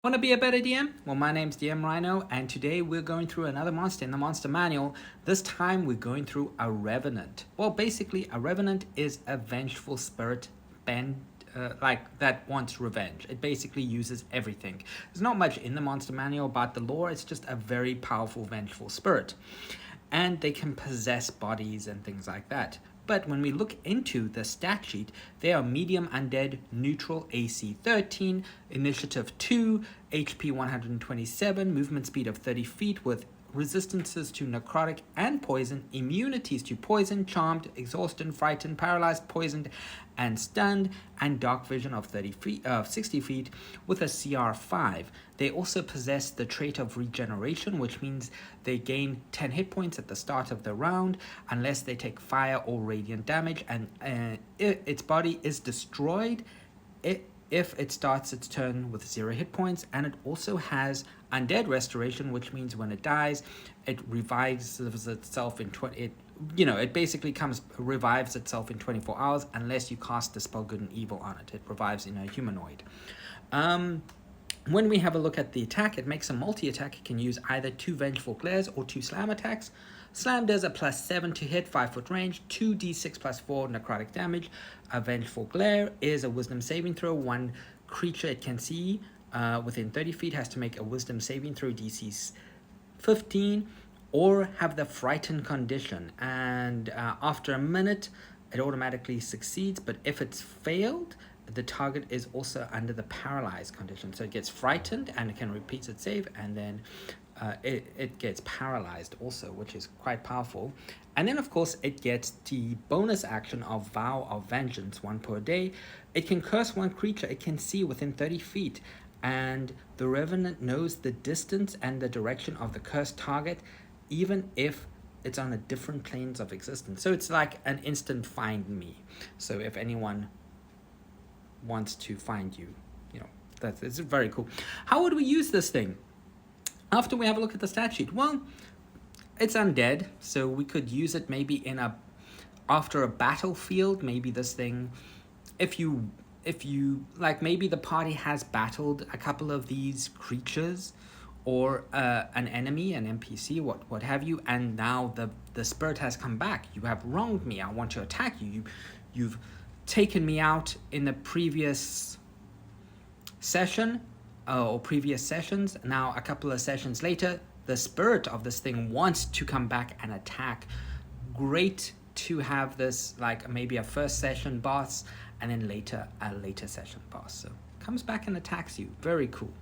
Want to be a better DM? Well, my name's DM Rhino, and today we're going through another monster in the monster manual. This time we're going through a Revenant. Well, basically, a Revenant is a vengeful spirit that wants revenge. It basically uses everything. There's not much in the monster manual about the lore, it's just a very powerful, vengeful spirit. And they can possess bodies and things like that. But when we look into the stat sheet, they are medium undead, neutral, AC 13, initiative 2, HP 127, movement speed of 30 feet with resistances to necrotic and poison, immunities to poison, charmed, exhausted, frightened, paralyzed, poisoned, and stunned, and dark vision of 60 feet with a CR 5. They also possess the trait of regeneration, which means they gain 10 hit points at the start of the round unless they take fire or radiant damage, and its body is destroyed if it starts its turn with 0 hit points. And it also has undead restoration, which means when it dies, it revives itself in it basically revives itself in 24 hours unless you cast the spell Good and Evil on it. It revives in a humanoid. When we have a look at the attack, it makes a multi-attack. It can use either 2 Vengeful Glares or 2 Slam attacks. Slam does a +7 to hit, 5-foot range, 2d6 +4 necrotic damage. A Vengeful Glare is a Wisdom saving throw. One creature it can see within 30 feet has to make a Wisdom saving throw DC 15 or have the Frightened condition. And after a minute, it automatically succeeds. But if it's failed, the target is also under the paralyzed condition. So it gets frightened and it can repeat its save, and then it gets paralyzed also, which is quite powerful. And then of course it gets the bonus action of Vow of Vengeance, 1 per day. It can curse one creature it can see within 30 feet, and the Revenant knows the distance and the direction of the cursed target, even if it's on a different planes of existence. So it's like an instant find me. So if anyone wants to find you, it's very cool. How would we use this thing? After we have a look at the stat sheet, well, it's undead, so we could use it maybe after a battlefield. Maybe this thing, if you like, maybe the party has battled a couple of these creatures or an enemy, an NPC, what have you, and now the spirit has come back. You have wronged me. I want to attack you. You've taken me out in the previous session or previous sessions. Now a couple of sessions later, the spirit of this thing wants to come back and attack. Great to have this, like maybe a first session boss and then later a later session boss. So comes back and attacks you. Very cool.